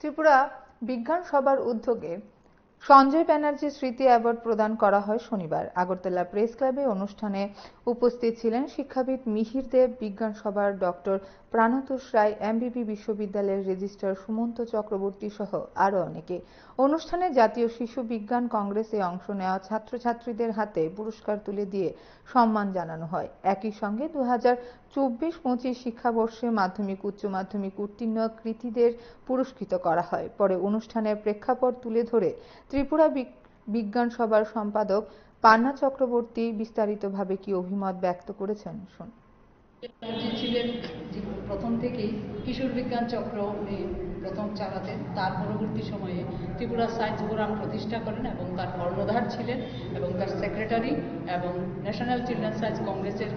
ত্রিপুরা বিজ্ঞান সভার উদ্যোগে সঞ্জয় ব্যানার্জি স্মৃতি অ্যাওয়ার্ড প্রদান করা হয় শনিবার। আগরতলা প্রেস ক্লাবে অনুষ্ঠানে উপস্থিত ছিলেন শিক্ষাবিদ মিহির দেব, বিজ্ঞান সভার ডক্টর প্রাণতোষ রায়, এমবিবি বিশ্ববিদ্যালয়ের রেজিস্ট্রার সুমন্ত চক্রবর্তী সহ আরও অনেকে। অনুষ্ঠানে জাতীয় শিশু বিজ্ঞান কংগ্রেসে অংশ নেওয়া ছাত্রছাত্রীদের হাতে পুরস্কার তুলে দিয়ে সম্মান জানানো হয়। একই সঙ্গে 2024-25 শিক্ষাবর্ষে মাধ্যমিক উচ্চ মাধ্যমিক উত্তীর্ণ কৃতীদের পুরস্কৃত করা হয়। পরে অনুষ্ঠানের প্রেক্ষাপট তুলে ধরে ত্রিপুরা বিজ্ঞান সভার সম্পাদক পান্না চক্রবর্তী বিস্তারিতভাবে কি অভিমত ব্যক্ত করেছেন শুন। ছিলেন প্রথম থেকেই কিশোর বিজ্ঞান চক্র উনি প্রথম চালাতেন। তার পরবর্তী সময়ে ত্রিপুরা সায়েন্স ফোরাম প্রতিষ্ঠা করেন এবং তার কর্ণধার ছিলেন এবং তার সেক্রেটারি এবং ন্যাশনাল চিলড্রেন সায়েন্স কংগ্রেসের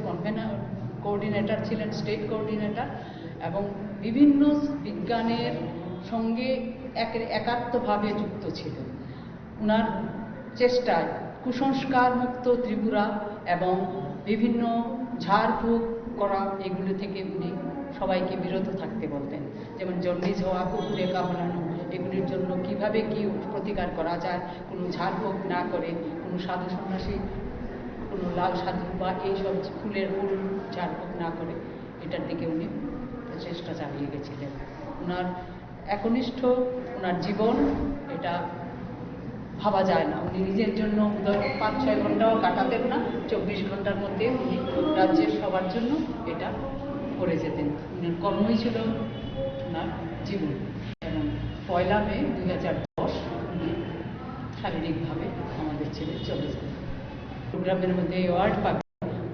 কোঅর্ডিনেটর ছিলেন, স্টেট কোঅর্ডিনেটর, এবং বিভিন্ন বিজ্ঞানের সঙ্গে একাত্মভাবে যুক্ত ছিলেন। ওনার চেষ্টায় কুসংস্কার মুক্ত ত্রিপুরা এবং বিভিন্ন ঝাড়ফুঁক করা এগুলো থেকে উনি সবাইকে বিরত থাকতে বলতেন। যেমন জন্ডিস হওয়া, কুকুরে কামড়ানো, এগুলির জন্য কিভাবে কি প্রতিকার করা যায়, কোনো ঝাড়ফুঁক না করে, কোনো সাধু সন্ন্যাসী, কোনো লাল সাধু বা এইসব ফুলের ফুল ঝাড়ফুঁক না করে এটার দিকে উনি চেষ্টা চালিয়ে গেছিলেন। ওনার একনিষ্ঠ ওনার জীবন, এটা ভাবা যায় না। উনি নিজের জন্য 5-6 ঘন্টাও কাটাতেন না, 24 ঘন্টার মধ্যে উনি রাজ্যের সবার জন্য এটা করে যেতেন। উনার কর্মই ছিল ওনার জীবন। এবং 1 মে 2010 উনি শারীরিকভাবে আমাদের ছেড়ে চলে যান। প্রোগ্রামের মধ্যে অ্যাওয়ার্ড পাবে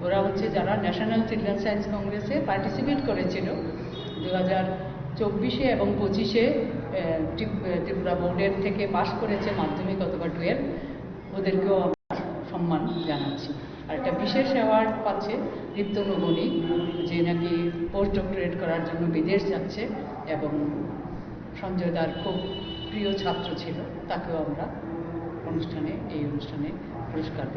ওরা হচ্ছে যারা ন্যাশনাল চিলড্রেন সায়েন্স কংগ্রেসে পার্টিসিপেট করেছিল 2024 এবং 25-এ ত্রিপুরা বোর্ডের থেকে পাশ করেছে মাধ্যমিক অথবা 12, ওদেরকেও আমরা সম্মান জানাচ্ছি। আর একটা বিশেষ অ্যাওয়ার্ড পাচ্ছে দীপ্ত নবনী, যে নাকি পোস্ট ডক্টরেট করার জন্য বিদেশ যাচ্ছে এবং সঞ্জয় দার খুব প্রিয় ছাত্র ছিল, তাকেও আমরা এই অনুষ্ঠানে পুরস্কার